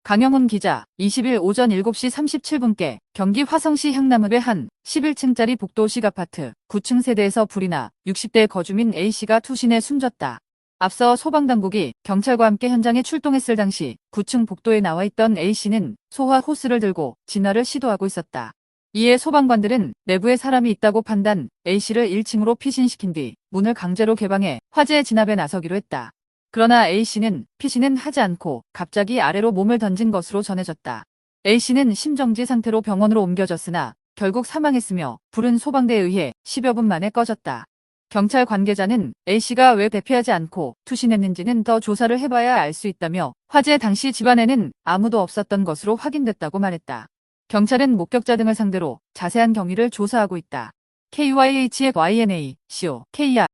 강영훈 기자, 20일 오전 7시 37분께 경기 화성시 향남읍의 한 11층짜리 복도식 아파트 9층 세대에서 불이 나 60대 거주민 A씨가 투신해 숨졌다. 앞서 소방당국이 경찰과 함께 현장에 출동했을 당시 9층 복도에 나와 있던 A씨는 소화 호스를 들고 진화를 시도하고 있었다. 이에 소방관들은 내부에 사람이 있다고 판단, A씨를 1층으로 피신시킨 뒤 문을 강제로 개방해 화재 진압에 나서기로 했다. 그러나 A씨는 피신은 하지 않고 갑자기 아래로 몸을 던진 것으로 전해졌다. A씨는 심정지 상태로 병원으로 옮겨졌으나 결국 사망했으며 불은 소방대에 의해 10여 분 만에 꺼졌다. 경찰 관계자는 A씨가 왜 대피하지 않고 투신했는지는 더 조사를 해봐야 알 수 있다며 화재 당시 집안에는 아무도 없었던 것으로 확인됐다고 말했다. 경찰은 목격자 등을 상대로 자세한 경위를 조사하고 있다. KYHYNA, CO, KR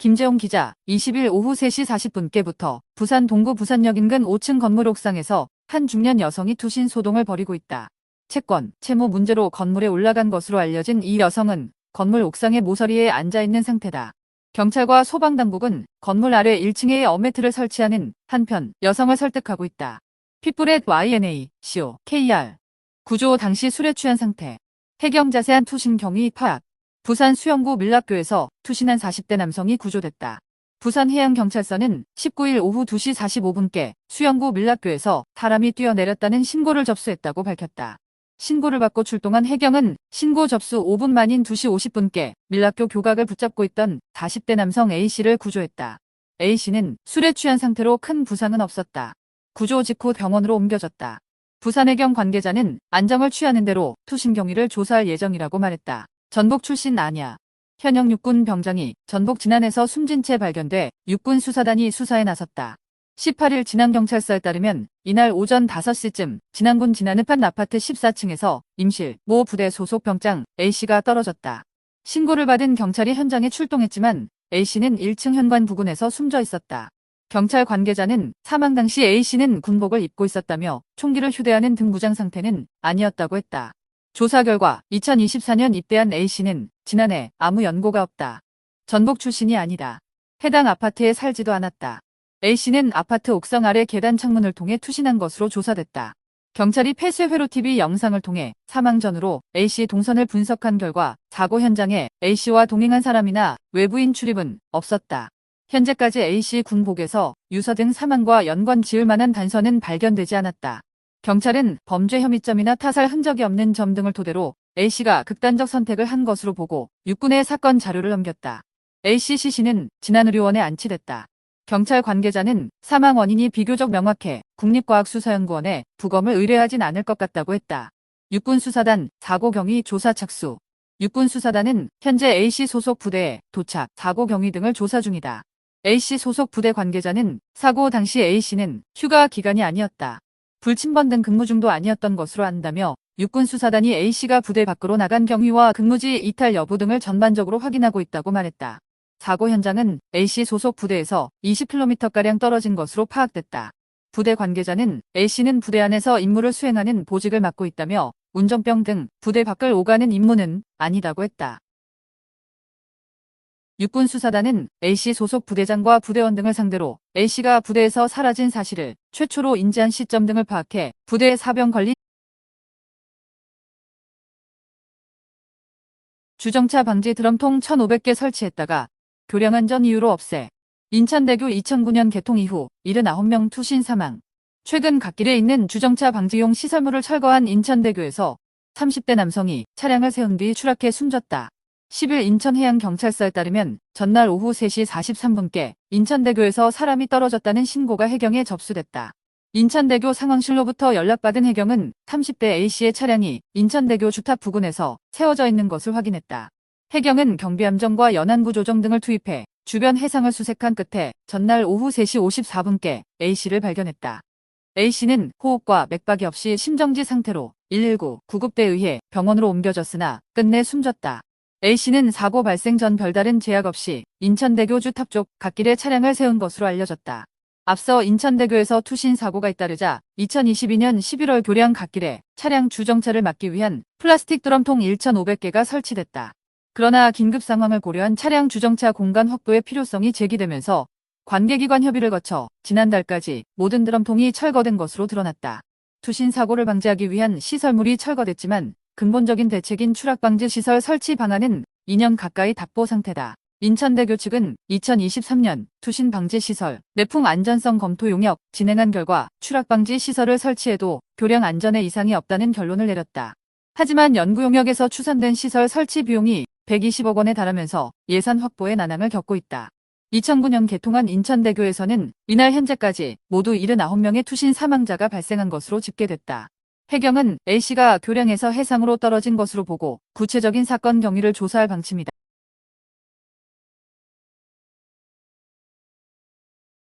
김재용 기자, 20일 오후 3시 40분께부터 부산 동구 부산역 인근 5층 건물 옥상에서 한 중년 여성이 투신 소동을 벌이고 있다. 채권, 채무 문제로 건물에 올라간 것으로 알려진 이 여성은 건물 옥상의 모서리에 앉아있는 상태다. 경찰과 소방당국은 건물 아래 1층에 어매트를 설치하는 한편 여성을 설득하고 있다. 핏불의 YNA, CO, KR. 구조 당시 술에 취한 상태. 해경 자세한 투신 경위 파악. 부산 수영구 밀락교에서 투신한 40대 남성이 구조됐다. 부산해양경찰서는 19일 오후 2시 45분께 수영구 밀락교에서 사람이 뛰어내렸다는 신고를 접수했다고 밝혔다. 신고를 받고 출동한 해경은 신고 접수 5분 만인 2시 50분께 밀락교 교각을 붙잡고 있던 40대 남성 A씨를 구조했다. A씨는 술에 취한 상태로 큰 부상은 없었다. 구조 직후 병원으로 옮겨졌다. 부산해경 관계자는 안정을 취하는 대로 투신 경위를 조사할 예정이라고 말했다. 전북 출신 아냐. 현역 육군 병장이 전북 진안에서 숨진 채 발견돼 육군 수사단이 수사에 나섰다. 18일 진안경찰서에 따르면 이날 오전 5시쯤 진안군 진안읍 한 아파트 14층에서 임실 모 부대 소속 병장 A씨가 떨어졌다. 신고를 받은 경찰이 현장에 출동했지만 A씨는 1층 현관 부근에서 숨져 있었다. 경찰 관계자는 사망 당시 A씨는 군복을 입고 있었다며 총기를 휴대하는 등 무장 상태는 아니었다고 했다. 조사 결과 2024년 입대한 A씨는 지난해 아무 연고가 없다. 전북 출신이 아니다. 해당 아파트에 살지도 않았다. A씨는 아파트 옥상 아래 계단 창문을 통해 투신한 것으로 조사됐다. 경찰이 폐쇄 회로 TV 영상을 통해 사망 전후로 A씨 동선을 분석한 결과 사고 현장에 A씨와 동행한 사람이나 외부인 출입은 없었다. 현재까지 A씨 군복에서 유서 등 사망과 연관 지을 만한 단서는 발견되지 않았다. 경찰은 범죄 혐의점이나 타살 흔적이 없는 점 등을 토대로 A씨가 극단적 선택을 한 것으로 보고 육군에 사건 자료를 넘겼다. A씨 시신은 진안의료원에 안치됐다. 경찰 관계자는 사망 원인이 비교적 명확해 국립과학수사연구원에 부검을 의뢰하진 않을 것 같다고 했다. 육군수사단 사고 경위 조사 착수. 육군수사단은 현재 A씨 소속 부대에 도착, 사고 경위 등을 조사 중이다. A씨 소속 부대 관계자는 사고 당시 A씨는 휴가 기간이 아니었다. 불침번 등 근무 중도 아니었던 것으로 안다며 육군수사단이 A씨가 부대 밖으로 나간 경위와 근무지 이탈 여부 등을 전반적으로 확인하고 있다고 말했다. 사고 현장은 A씨 소속 부대에서 20km가량 떨어진 것으로 파악됐다. 부대 관계자는 A씨는 부대 안에서 임무를 수행하는 보직을 맡고 있다며 운전병 등 부대 밖을 오가는 임무는 아니다고 했다. 육군수사단은 A씨 소속 부대장과 부대원 등을 상대로 A씨가 부대에서 사라진 사실을 최초로 인지한 시점 등을 파악해 부대 사병 관리 주정차 방지 드럼통 1,500개 설치했다가 교량안전 이유로 없애. 인천대교 2009년 개통 이후 79명 투신 사망. 최근 갓길에 있는 주정차 방지용 시설물을 철거한 인천대교에서 30대 남성이 차량을 세운 뒤 추락해 숨졌다. 10일 인천해양경찰서에 따르면 전날 오후 3시 43분께 인천대교에서 사람이 떨어졌다는 신고가 해경에 접수됐다. 인천대교 상황실로부터 연락받은 해경은 30대 A씨의 차량이 인천대교 주탑 부근에서 세워져 있는 것을 확인했다. 해경은 경비함정과 연안구조정 등을 투입해 주변 해상을 수색한 끝에 전날 오후 3시 54분께 A씨를 발견했다. A씨는 호흡과 맥박이 없이 심정지 상태로 119 구급대에 의해 병원으로 옮겨졌으나 끝내 숨졌다. A씨는 사고 발생 전 별다른 제약 없이 인천대교 주탑 쪽 갓길에 차량을 세운 것으로 알려졌다. 앞서 인천대교에서 투신 사고가 잇따르자 2022년 11월 교량 갓길에 차량 주정차를 막기 위한 플라스틱 드럼통 1,500개가 설치됐다. 그러나 긴급 상황을 고려한 차량 주정차 공간 확보의 필요성이 제기되면서 관계기관 협의를 거쳐 지난달까지 모든 드럼통이 철거된 것으로 드러났다. 투신 사고를 방지하기 위한 시설물이 철거됐지만 근본적인 대책인 추락방지 시설 설치 방안은 2년 가까이 답보 상태다. 인천대교 측은 2023년 투신 방지 시설 내풍 안전성 검토 용역 진행한 결과 추락방지 시설을 설치해도 교량 안전에 이상이 없다는 결론을 내렸다. 하지만 연구 용역에서 추산된 시설 설치 비용이 120억 원에 달하면서 예산 확보에 난항을 겪고 있다. 2009년 개통한 인천대교에서는 이날 현재까지 모두 79명의 투신 사망자가 발생한 것으로 집계됐다. 해경은 A씨가 교량에서 해상으로 떨어진 것으로 보고 구체적인 사건 경위를 조사할 방침이다.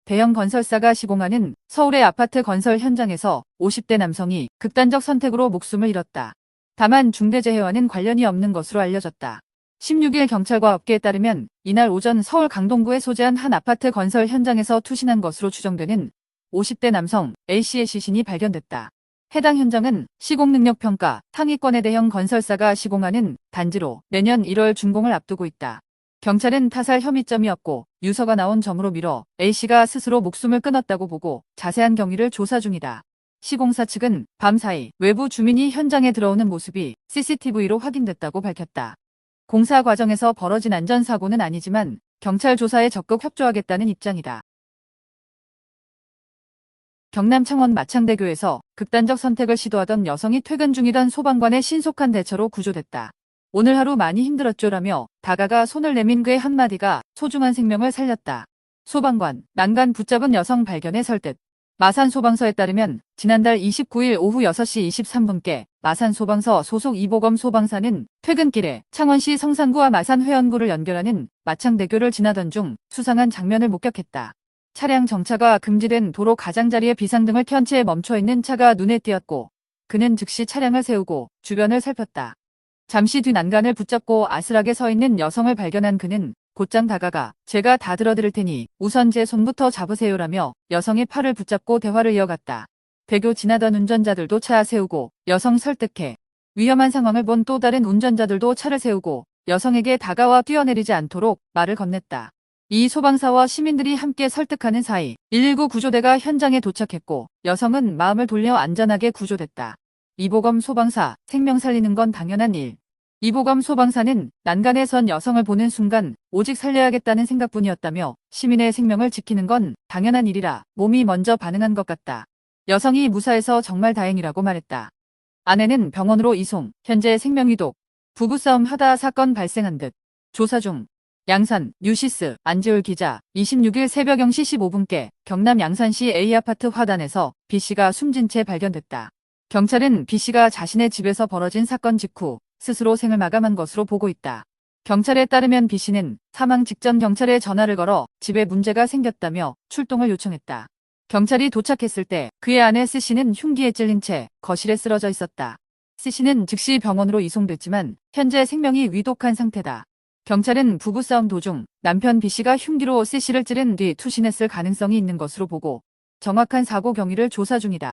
대형 건설사가 시공하는 서울의 아파트 건설 현장에서 50대 남성이 극단적 선택으로 목숨을 잃었다. 다만 중대재해와는 관련이 없는 것으로 알려졌다. 16일 경찰과 업계에 따르면 이날 오전 서울 강동구에 소재한 한 아파트 건설 현장에서 투신한 것으로 추정되는 50대 남성 A씨의 시신이 발견됐다. 해당 현장은 시공능력평가 상위권의 대형 건설사가 시공하는 단지로 내년 1월 준공을 앞두고 있다. 경찰은 타살 혐의점이 없고 유서가 나온 점으로 미뤄 A씨가 스스로 목숨을 끊었다고 보고 자세한 경위를 조사 중이다. 시공사 측은 밤 사이 외부 주민이 현장에 들어오는 모습이 CCTV로 확인됐다고 밝혔다. 공사 과정에서 벌어진 안전사고는 아니지만 경찰 조사에 적극 협조하겠다는 입장이다. 경남 창원 마창대교에서 극단적 선택을 시도하던 여성이 퇴근 중이던 소방관의 신속한 대처로 구조됐다. 오늘 하루 많이 힘들었죠라며 다가가 손을 내민 그의 한마디가 소중한 생명을 살렸다. 소방관, 난간 붙잡은 여성 발견에 설득. 마산소방서에 따르면 지난달 29일 오후 6시 23분께 마산소방서 소속 이보검 소방사는 퇴근길에 창원시 성산구와 마산 회원구를 연결하는 마창대교를 지나던 중 수상한 장면을 목격했다. 차량 정차가 금지된 도로 가장자리에 비상등을 켠 채 멈춰있는 차가 눈에 띄었고 그는 즉시 차량을 세우고 주변을 살폈다. 잠시 뒤 난간을 붙잡고 아슬하게 서 있는 여성을 발견한 그는 곧장 다가가 제가 다 들어드릴 테니 우선 제 손부터 잡으세요라며 여성의 팔을 붙잡고 대화를 이어갔다. 대교 지나던 운전자들도 차 세우고 여성 설득해 위험한 상황을 본 또 다른 운전자들도 차를 세우고 여성에게 다가와 뛰어내리지 않도록 말을 건넸다. 이 소방사와 시민들이 함께 설득하는 사이 119 구조대가 현장에 도착했고 여성은 마음을 돌려 안전하게 구조됐다. 이보검 소방사, 생명 살리는 건 당연한 일. 이보검 소방사는 난간에 선 여성을 보는 순간 오직 살려야겠다는 생각뿐이었다며 시민의 생명을 지키는 건 당연한 일이라 몸이 먼저 반응한 것 같다. 여성이 무사해서 정말 다행이라고 말했다. 아내는 병원으로 이송, 현재 생명위독. 부부싸움 하다 사건 발생한 듯. 조사 중. 양산, 뉴시스, 안지울 기자, 26일 새벽 0시 15분께 경남 양산시 A아파트 화단에서 B씨가 숨진 채 발견됐다. 경찰은 B씨가 자신의 집에서 벌어진 사건 직후 스스로 생을 마감한 것으로 보고 있다. 경찰에 따르면 B씨는 사망 직전 경찰에 전화를 걸어 집에 문제가 생겼다며 출동을 요청했다. 경찰이 도착했을 때 그의 아내 C씨는 흉기에 찔린 채 거실에 쓰러져 있었다. C씨는 즉시 병원으로 이송됐지만 현재 생명이 위독한 상태다. 경찰은 부부싸움 도중 남편 B씨가 흉기로 C씨를 찌른 뒤 투신했을 가능성이 있는 것으로 보고 정확한 사고 경위를 조사 중이다.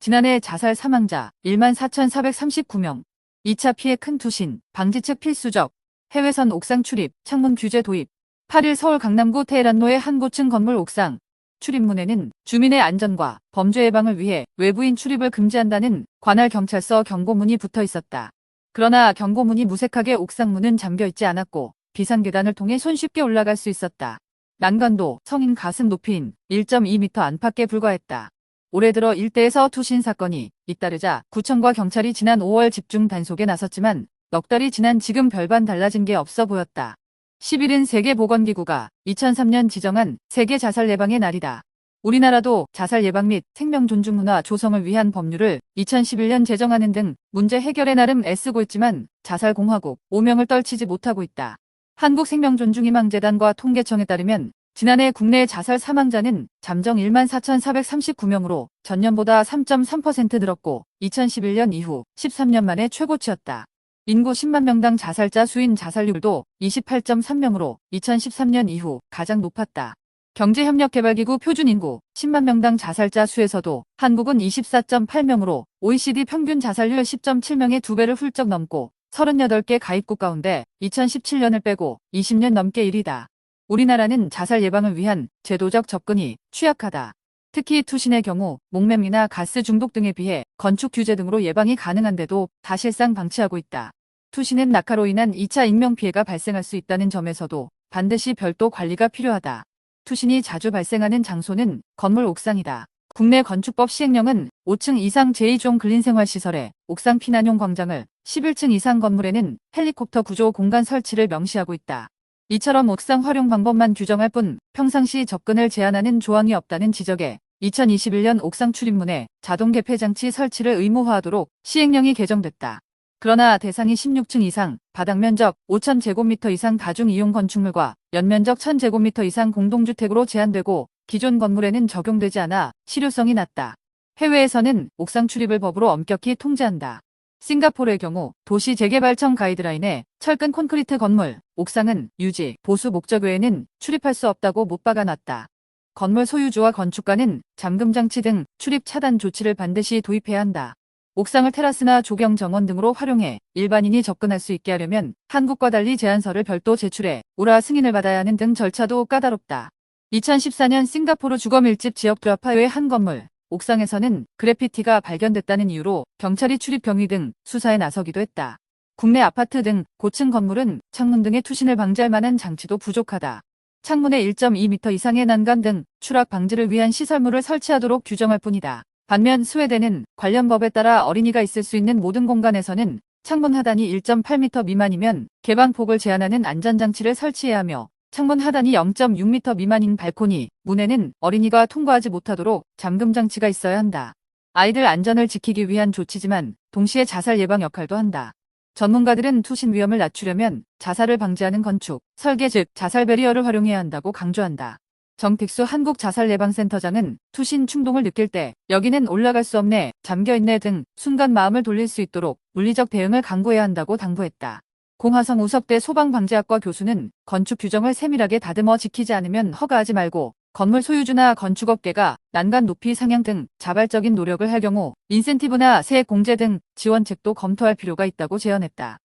지난해 자살 사망자 14,439명. 2차 피해 큰 투신, 방지책 필수적, 해외선 옥상 출입, 창문 규제 도입. 8일 서울 강남구 테헤란로의 한 고층 건물 옥상 출입문에는 주민의 안전과 범죄 예방을 위해 외부인 출입을 금지한다는 관할 경찰서 경고문이 붙어 있었다. 그러나 경고문이 무색하게 옥상문은 잠겨있지 않았고 비상계단을 통해 손쉽게 올라갈 수 있었다. 난간도 성인 가슴 높이인 1.2m 안팎에 불과했다. 올해 들어 일대에서 투신 사건이 잇따르자 구청과 경찰이 지난 5월 집중 단속에 나섰지만 넉 달이 지난 지금 별반 달라진 게 없어 보였다. 10일은 세계보건기구가 2003년 지정한 세계 자살 예방의 날이다. 우리나라도 자살 예방 및 생명 존중 문화 조성을 위한 법률을 2011년 제정하는 등 문제 해결에 나름 애쓰고 있지만 자살 공화국 오명을 떨치지 못하고 있다. 한국생명존중희망재단과 통계청에 따르면 지난해 국내 자살 사망자는 잠정 14,439명으로 전년보다 3.3% 늘었고 2011년 이후 13년 만에 최고치였다. 인구 10만 명당 자살자 수인 자살률도 28.3명으로 2013년 이후 가장 높았다. 경제협력개발기구 표준인구 10만 명당 자살자 수에서도 한국은 24.8명으로 OECD 평균 자살률 10.7명의 2배를 훌쩍 넘고 38개 가입국 가운데 2017년을 빼고 20년 넘게 1위다. 우리나라는 자살 예방을 위한 제도적 접근이 취약하다. 특히 투신의 경우 목매미나 가스 중독 등에 비해 건축 규제 등으로 예방이 가능한데도 사실상 방치하고 있다. 투신은 낙하로 인한 2차 인명피해가 발생할 수 있다는 점에서도 반드시 별도 관리가 필요하다. 투신이 자주 발생하는 장소는 건물 옥상이다. 국내 건축법 시행령은 5층 이상 제2종 근린생활시설에 옥상 피난용 광장을, 11층 이상 건물에는 헬리콥터 구조 공간 설치를 명시하고 있다. 이처럼 옥상 활용 방법만 규정할 뿐 평상시 접근을 제한하는 조항이 없다는 지적에 2021년 옥상 출입문에 자동 개폐 장치 설치를 의무화하도록 시행령이 개정됐다. 그러나 대상이 16층 이상, 바닥면적 5,000제곱미터 이상 다중이용 건축물과 연면적 1,000제곱미터 이상 공동주택으로 제한되고 기존 건물에는 적용되지 않아 실효성이 낮다. 해외에서는 옥상 출입을 법으로 엄격히 통제한다. 싱가포르의 경우 도시 재개발청 가이드라인에 철근 콘크리트 건물, 옥상은 유지, 보수 목적 외에는 출입할 수 없다고 못 박아놨다. 건물 소유주와 건축가는 잠금장치 등 출입 차단 조치를 반드시 도입해야 한다. 옥상을 테라스나 조경 정원 등으로 활용해 일반인이 접근할 수 있게 하려면 한국과 달리 제안서를 별도 제출해 우라 승인을 받아야 하는 등 절차도 까다롭다. 2014년 싱가포르 주거 밀집 지역 드라파의 한 건물, 옥상에서는 그래피티가 발견됐다는 이유로 경찰이 출입 경위 등 수사에 나서기도 했다. 국내 아파트 등 고층 건물은 창문 등의 투신을 방지할 만한 장치도 부족하다. 창문에 1.2m 이상의 난간 등 추락 방지를 위한 시설물을 설치하도록 규정할 뿐이다. 반면 스웨덴은 관련 법에 따라 어린이가 있을 수 있는 모든 공간에서는 창문 하단이 1.8m 미만이면 개방폭을 제한하는 안전장치를 설치해야 하며 창문 하단이 0.6m 미만인 발코니, 문에는 어린이가 통과하지 못하도록 잠금장치가 있어야 한다. 아이들 안전을 지키기 위한 조치지만 동시에 자살 예방 역할도 한다. 전문가들은 투신 위험을 낮추려면 자살을 방지하는 건축, 설계 즉 자살 배리어를 활용해야 한다고 강조한다. 정택수 한국자살예방센터장은 투신 충동을 느낄 때 여기는 올라갈 수 없네, 잠겨있네 등 순간 마음을 돌릴 수 있도록 물리적 대응을 강구해야 한다고 당부했다. 공화성 우석대 소방방재학과 교수는 건축 규정을 세밀하게 다듬어 지키지 않으면 허가하지 말고 건물 소유주나 건축업계가 난간 높이 상향 등 자발적인 노력을 할 경우 인센티브나 세액 공제 등 지원책도 검토할 필요가 있다고 제언했다.